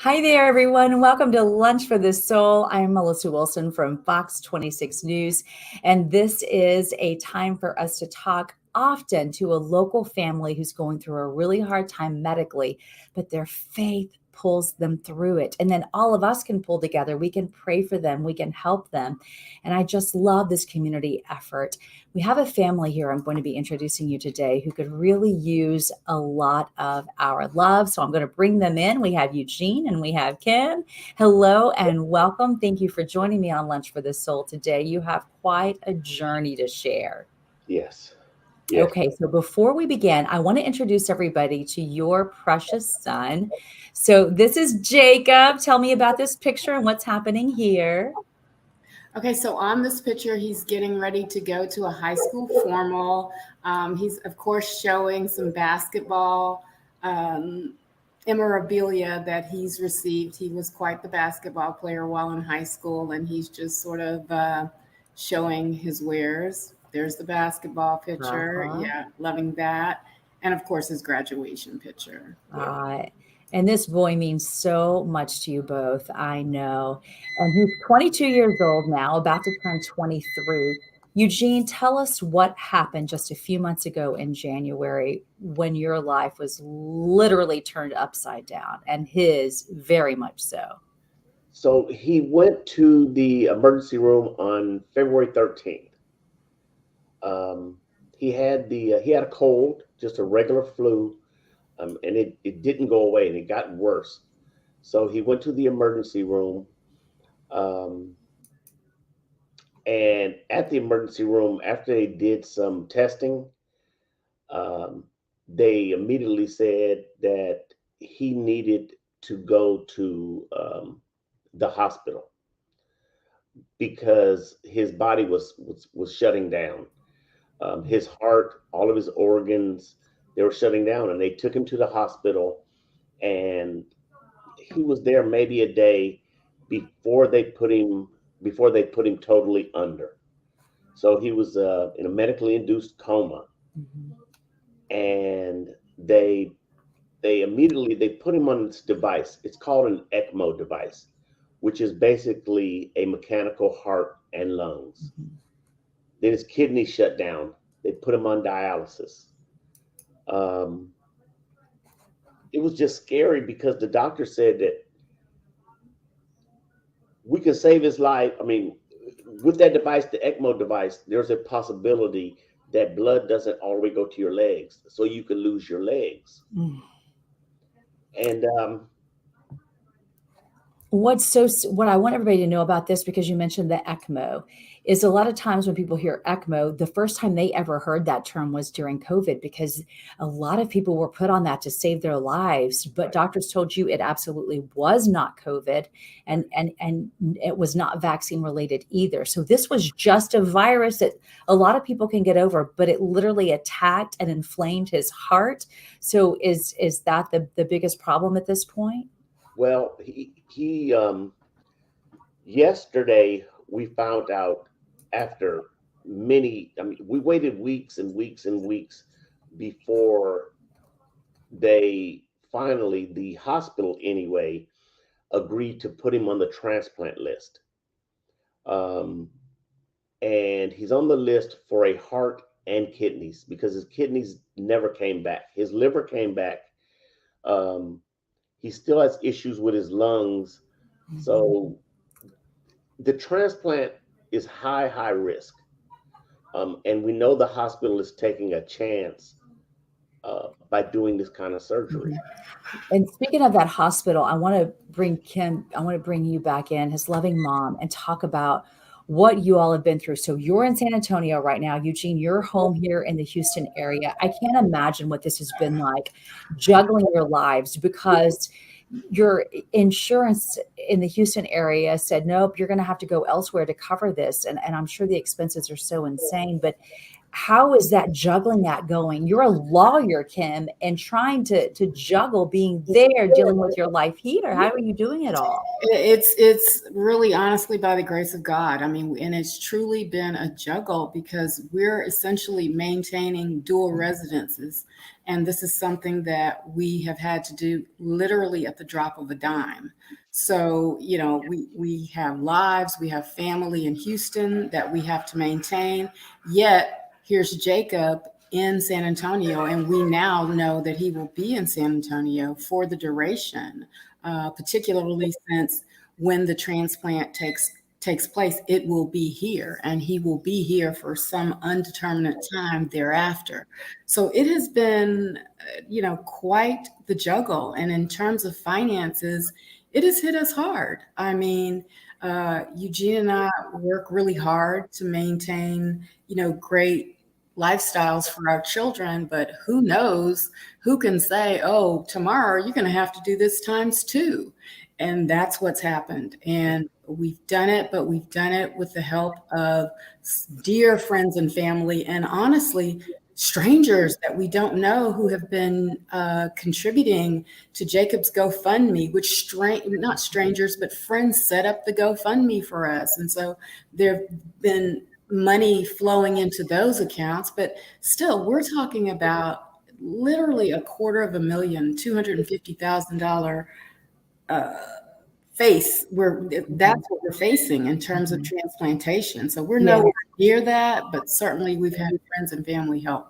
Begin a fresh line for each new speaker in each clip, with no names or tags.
Hi there, everyone. Welcome to Lunch for the Soul. I'm Melissa Wilson from Fox 26 News, and this is a time for us to talk often to a local family who's going through a really hard time medically, but their faith pulls them through it. And then all of us can pull together. We can pray for them, we can help them. And I just love this community effort. We have a family here I'm going to be introducing you today who could really use a lot of our love. So I'm going to bring them in. We have Eugene and we have Ken. Hello and welcome. Thank you for joining me on Lunch for the Soul today. You have quite a journey to share.
Yes. Yes.
Okay, so before we begin, I want to introduce everybody to your precious son. So this is Jacob. Tell me about this picture and what's happening here.
Okay, so on this picture, he's getting ready to go to a high school formal. He's, of course, showing some basketball memorabilia that he's received. He was quite the basketball player while in high school, and he's just sort of showing his wares. There's the basketball picture.
Uh-huh.
Yeah, loving that. And, of course, his graduation picture.
Uh, and this boy means so much to you both, I know. And he's 22 years old now, about to turn 23. Eugene, tell us what happened just a few months ago in January when your life was literally turned upside down, and his very much so.
So he went to the emergency room on February 13th. He had a cold, just a regular flu, and it didn't go away, and it got worse. So he went to the emergency room, um, and at the emergency room, after they did some testing, um, they immediately said that he needed to go to the hospital because his body was shutting down. His heart, all of his organs, they were shutting down, and they took him to the hospital. And he was there maybe a day before they put him totally under. So he was in a medically induced coma,
Mhm.
and they immediately they put him on this device. It's called an ECMO device, which is basically a mechanical heart and lungs.
Mhm.
Then his kidneys shut down. They put him on dialysis. Um, it was just scary because the doctor said that we can save his life. I mean, with that device, the ECMO device, there's a possibility that blood doesn't all the way go to your legs, so you could lose your legs.
Mm.
And
What I want everybody to know about this, because you mentioned the ECMO, is a lot of times when people hear ECMO, the first time they ever heard that term was during COVID, because a lot of people were put on that to save their lives. But doctors told you it absolutely was not COVID, and it was not vaccine related either. So this was just a virus that a lot of people can get over, but it literally attacked and inflamed his heart. So is that the biggest problem at this point?
well, he yesterday we found out after many. I mean, we waited weeks and weeks and weeks before they finally, the hospital anyway, agreed to put him on the transplant list. Um, and he's on the list for a heart and kidneys because his kidneys never came back. His liver came back. Um, he still has issues with his lungs.
Mhm.
So the transplant is high risk. And we know the hospital is taking a chance by doing this kind of surgery.
Mhm. And speaking of that hospital, I want to bring you back in, his loving mom, and talk about what you all have been through. So you're in San Antonio right now. Eugene, you're home here in the Houston area. I can't imagine what this has been like juggling your lives, because your insurance in the Houston area said, nope, you're going to have to go elsewhere to cover this. And I'm sure the expenses are so insane. But How is that juggling that going? You're a lawyer, Kim, and trying to juggle being there, dealing with your life heater. How are you doing it all?
It's really honestly by the grace of God. I mean, and it's truly been a juggle because we're essentially maintaining dual residences. And this is something that we have had to do literally at the drop of a dime. So, you know, we have lives, we have family in Houston that we have to maintain. Yet here's Jacob in San Antonio, and we now know that he will be in San Antonio for the duration, particularly since when the transplant takes place, it will be here, and he will be here for some undeterminate time thereafter. So it has been, you know, quite the juggle. And in terms of finances, it has hit us hard. I mean, Eugene and I work really hard to maintain, you know, great lifestyles for our children, but who knows, who can say, oh, tomorrow you're going to have to do this times two. And that's what's happened. And we've done it, but we've done it with the help of dear friends and family, and honestly, strangers that we don't know who have been contributing to Jacob's GoFundMe, which not strangers, but friends set up the GoFundMe for us. And so there have been money flowing into those accounts, but still, we're talking about literally $250,000, $250,000 face where that's what we're facing in terms of transplantation. So we're nowhere near that, but certainly we've had friends and family help.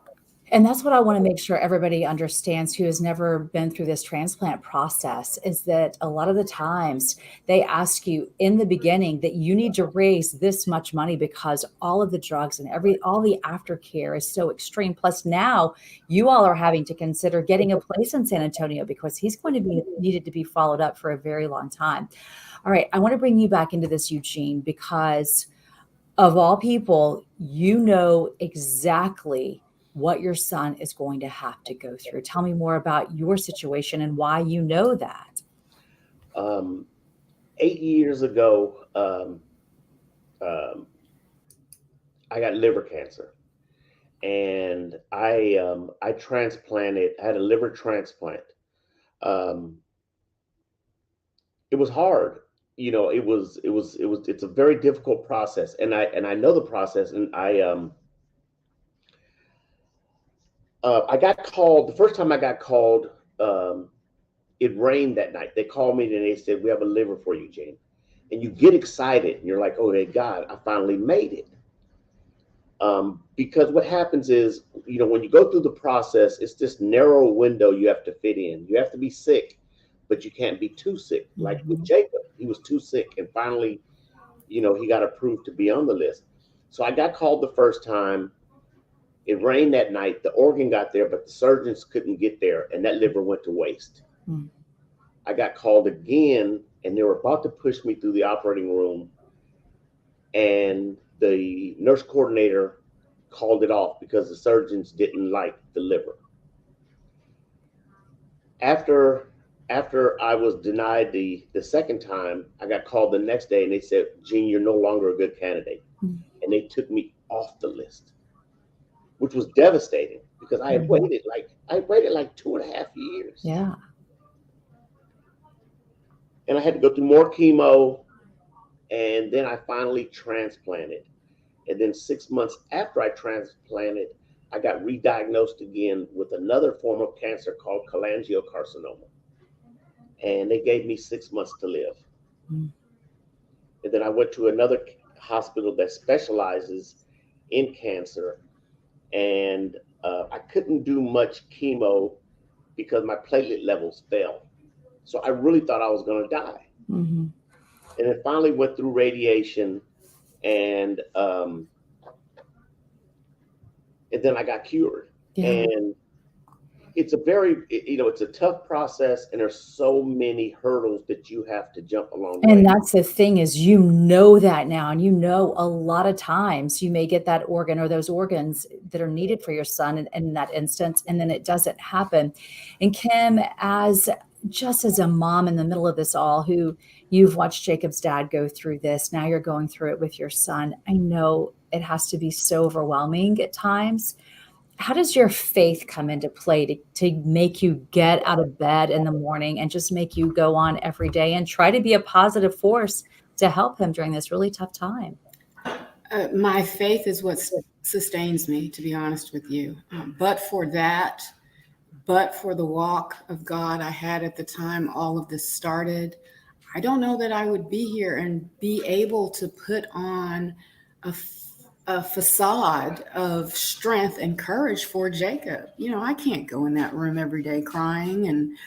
And that's what I want to make sure everybody understands who has never been through this transplant process, is that a lot of the times they ask you in the beginning that you need to raise this much money because all of the drugs and all the aftercare is so extreme. Plus now you all are having to consider getting a place in San Antonio because he's going to be needed to be followed up for a very long time. All right. I want to bring you back into this, Eugene, because of all people, you know exactly what your son is going to have to go through. Tell me more about your situation and why you know that.
8 years ago, I got liver cancer, and I transplanted. I had a liver transplant. It was hard. You know, it's a very difficult process, and I know the process, and I got called the first time I got called. It rained that night. They called me and they said, "We have a liver for you, Jane." And you get excited and you're like, "Oh, thank God, I finally made it." Because what happens is, you know, when you go through the process, it's this narrow window you have to fit in. You have to be sick, but you can't be too sick. Like with Jacob, he was too sick, and finally, you know, he got approved to be on the list. So I got called the first time. It rained that night. The organ got there, but the surgeons couldn't get there, and that liver went to waste. I got called again, and they were about to push me through the operating room, and the nurse coordinator called it off because the surgeons didn't like the liver. After I was denied the second time, I got called the next day, and they said, "Gene, you're no longer a good candidate," and they took me off the list, which was devastating because I had waited like 2.5 years.
Yeah.
And I had to go through more chemo, and then I finally transplanted. And then 6 months after I transplanted, I got re-diagnosed again with another form of cancer called cholangiocarcinoma. And they gave me 6 months to live. And then I went to another hospital that specializes in cancer, and I couldn't do much chemo because my platelet levels fell. So I really thought I was going to die. And it finally went through radiation, and then I got cured. And it's it's a tough process, and there's so many hurdles that you have to jump along the way.
And that's the thing, is you know that now, and you know a lot of times you may get that organ or those organs that are needed for your son in that instance, and then it doesn't happen. And Kim, as a mom in the middle of this all, who You've watched Jacob's dad go through this. Now you're going through it with your son. I know it has to be so overwhelming at times. How does your faith come into play to make you get out of bed in the morning and just make you go on every day and try to be a positive force to help him during this really tough time?
My faith is what sustains me, to be honest with you. But for that, but for the walk of God I had at the time all of this started, I don't know that I would be here and be able to put on a, a facade of strength and courage for Jacob. I can't go in that room every day crying and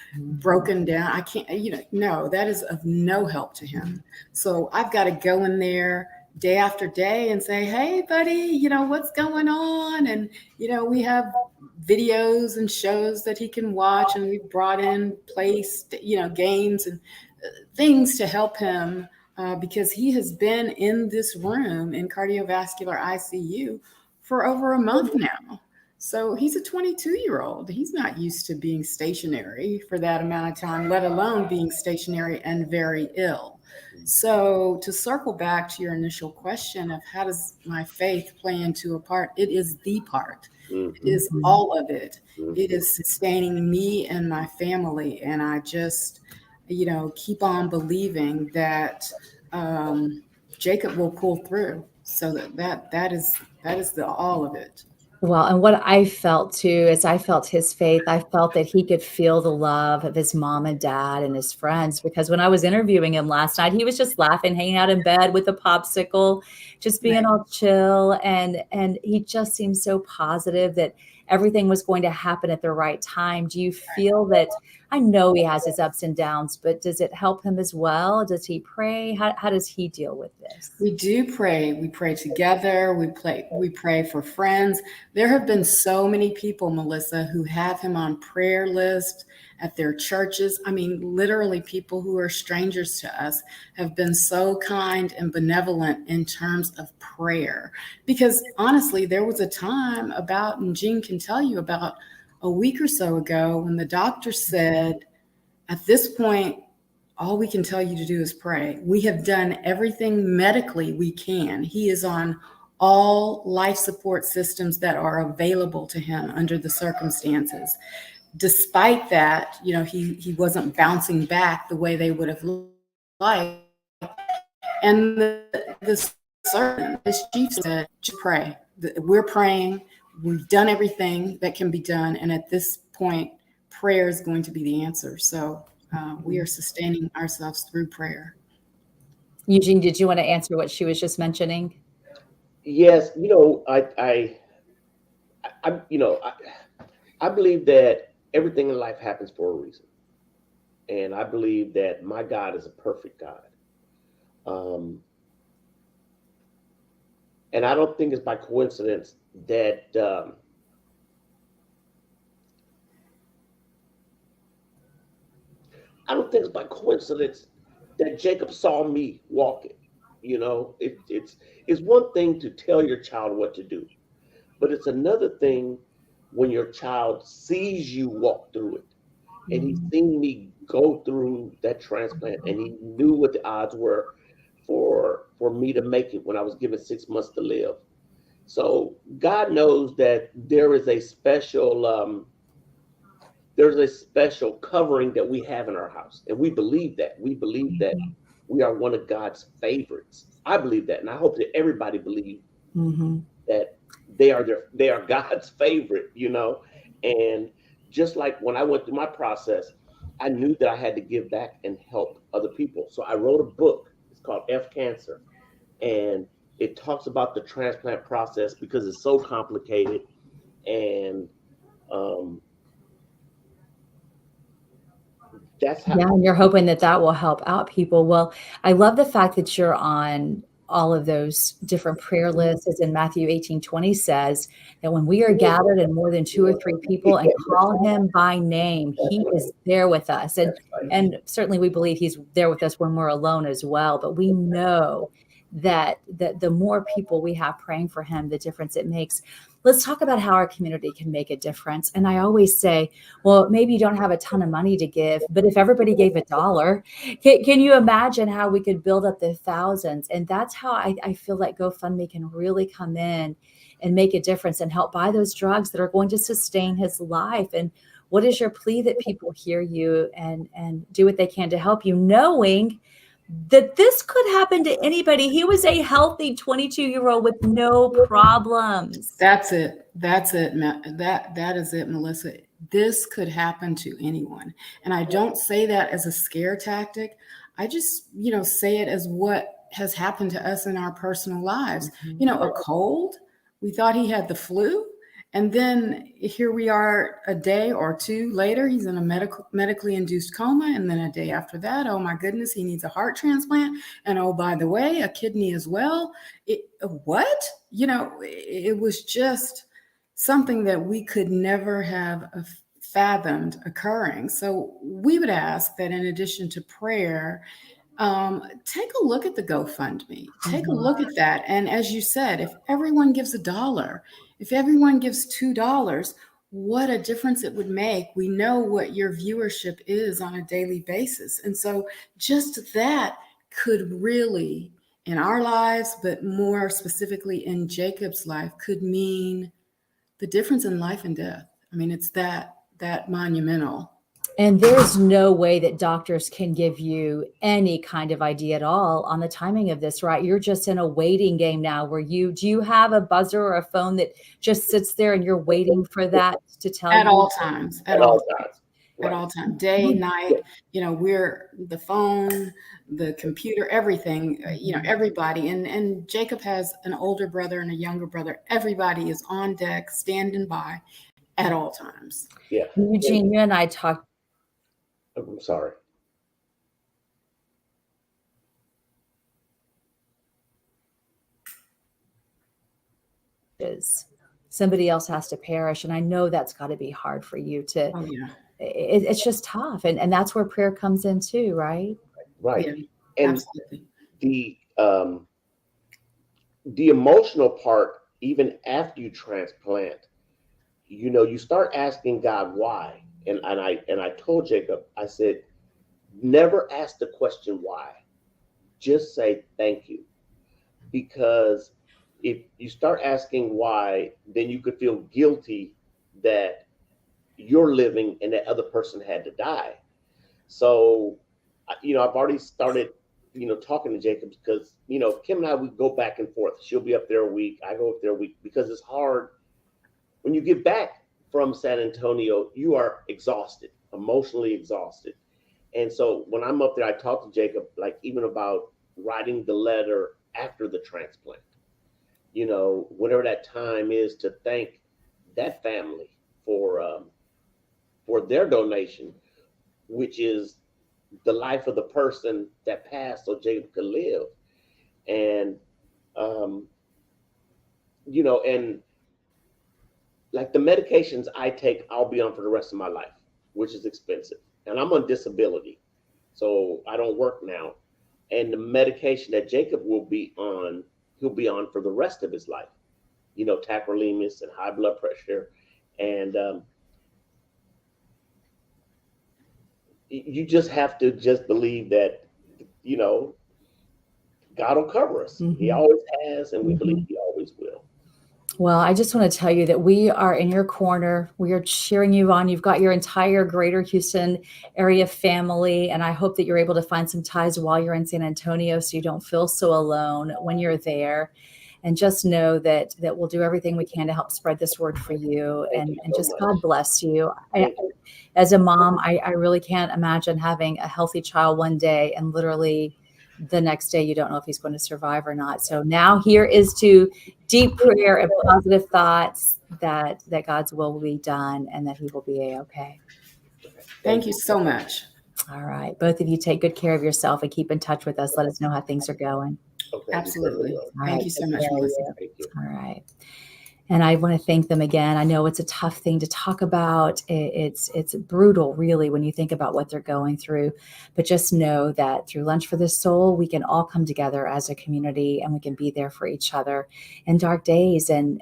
broken down. I can't, no, that is of no help to him. So I've got to go in there day after day and say, hey, buddy, what's going on? And, we have videos and shows that he can watch, and we've brought in games and things to help him because he has been in this room in cardiovascular ICU for over a month now. So he's a 22-year-old. He's not used to being stationary for that amount of time, let alone being stationary and very ill. So to circle back to your initial question of how does my faith play into a part, it is the part. It is all of it. It is sustaining me and my family. And I just, keep on believing that Jacob will pull through. So that is the all of it.
Well, and what I felt too is I felt his faith. I felt that he could feel the love of his mom and dad and his friends, because when I was interviewing him last night, he was just laughing, hanging out in bed with a popsicle, just being all chill. And he just seemed so positive that everything was going to happen at the right time. Do you feel that, I know he has his ups and downs, but does it help him as well? Does he pray? How does he deal with this?
We do pray. We pray together. We pray for friends. There have been so many people, Melissa, who have him on prayer lists at their churches. I mean, literally people who are strangers to us have been so kind and benevolent in terms of prayer. Because honestly, there was a time about, and Eugene can tell you, about a week or so ago when the doctor said, at this point, all we can tell you to do is pray. We have done everything medically we can. He is on all life support systems that are available to him under the circumstances. Despite that, he wasn't bouncing back the way they would have liked. And the surgeon, this chief said, just pray. We're praying. We've done everything that can be done. And at this point, prayer is going to be the answer. So we are sustaining ourselves through prayer.
Eugene, did you want to answer what she was just mentioning?
Yes, I believe that everything in life happens for a reason, and I believe that my God is a perfect God, and I don't think it's by coincidence that Jacob saw me walking. It's one thing to tell your child what to do, but it's another thing when your child sees you walk through it. And he's seen me go through that transplant, and he knew what the odds were for me to make it when I was given 6 months to live. So God knows that there is a special covering that we have in our house, and we believe that. We believe that we are one of God's favorites. I believe that, and I hope that everybody believes that they are God's favorite. And just like when I went through my process, I knew that I had to give back and help other people. So I wrote a book. It's called F Cancer, and it talks about the transplant process because it's so complicated. And that's how.
Yeah, and you're hoping that will help out people. Well, I love the fact that you're on all of those different prayer lists, as in Matthew 18:20 says, that when we are gathered in more than 2 or 3 people and call him by name, he is there with us. And certainly we believe he's there with us when we're alone as well. But we know that the more people we have praying for him, the difference it makes. Let's talk about how our community can make a difference. And I always say, well, maybe you don't have a ton of money to give, but if everybody gave $1, can you imagine how we could build up the thousands? And that's how I feel like GoFundMe can really come in and make a difference and help buy those drugs that are going to sustain his life. And what is your plea that people hear you and do what they can to help you, knowing that this could happen to anybody? He was a healthy 22-year-old with no problems.
That's it. That is it, Melissa. This could happen to anyone. And I don't say that as a scare tactic. I just, say it as what has happened to us in our personal lives. A cold, we thought he had the flu. And then here we are a day or two later, he's in a medically induced coma. And then a day after that, oh my goodness, he needs a heart transplant. And oh, by the way, a kidney as well. What? It was just something that we could never have fathomed occurring. So we would ask that in addition to prayer, take a look at the GoFundMe. Take a look at that. And as you said, if everyone gives $1, if everyone gives $2, what a difference it would make. We know what your viewership is on a daily basis. And so just that could really, in our lives, but more specifically in Jacob's life, could mean the difference in life and death. I mean, it's that monumental.
And there's no way that doctors can give you any kind of idea at all on the timing of this, right? You're just in a waiting game now where do you have a buzzer or a phone that just sits there and you're waiting for that to tell you?
At all times.
At all times.
At all times, day, night, we're the phone, the computer, everything, everybody. And Jacob has an older brother and a younger brother. Everybody is on deck, standing by at all times.
Yeah.
Eugene, you and I talked.
I'm sorry.
Somebody else has to perish. And I know that's got to be hard for you to.
Oh, yeah.
It's just tough. And that's where prayer comes in too, right?
Right.
Yeah,
and
absolutely.
The emotional part, even after you transplant, you start asking God why. And I told Jacob, I said, never ask the question why. Just say thank you. Because if you start asking why, then you could feel guilty that you're living and that other person had to die. So, I've already started, talking to Jacob because, Kim and I, we go back and forth. She'll be up there a week. I go up there a week because it's hard. When you get back from San Antonio, you are exhausted, emotionally exhausted. And so when I'm up there, I talk to Jacob, like even about writing the letter after the transplant, whatever that time is, to thank that family for their donation, which is the life of the person that passed so Jacob could live. And, and like the medications I take, I'll be on for the rest of my life, which is expensive. And I'm on disability, so I don't work now. And the medication that Jacob will be on, he'll be on for the rest of his life, tacrolimus and high blood pressure. And you just have to just believe that, God will cover us. Mm-hmm. He always has, and we believe he always will.
Well, I just want to tell you that we are in your corner. We are cheering you on. You've got your entire greater Houston area family, and I hope that you're able to find some ties while you're in San Antonio so you don't feel so alone when you're there. And just know that we'll do everything we can to help spread this word for you. And just God bless you. As a mom, I really can't imagine having a healthy child one day and literally the next day you don't know if he's going to survive or not. So now here is to deep prayer and positive thoughts that God's will be done and that he will be a-okay.
Thank you so much.
All right. Both of you take good care of yourself and keep in touch with us. Let us know how things are going.
Okay. Absolutely. Thank you so much, Melissa.
All right. And I want to thank them again. I know it's a tough thing to talk about. It's brutal, really, when you think about what they're going through. But just know that through Lunch for the Soul, we can all come together as a community, and we can be there for each other in dark days. And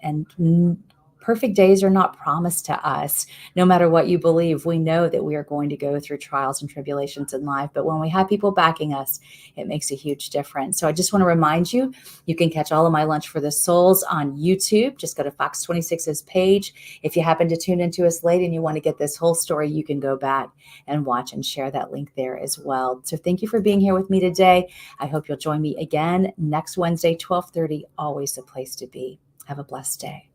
perfect days are not promised to us. No matter what you believe, we know that we are going to go through trials and tribulations in life. But when we have people backing us, it makes a huge difference. So I just want to remind you, you can catch all of my Lunch for the Souls on YouTube. Just go to Fox 26's page. If you happen to tune into us late and you want to get this whole story, you can go back and watch and share that link there as well. So thank you for being here with me today. I hope you'll join me again next Wednesday, 12:30, always the place to be. Have a blessed day.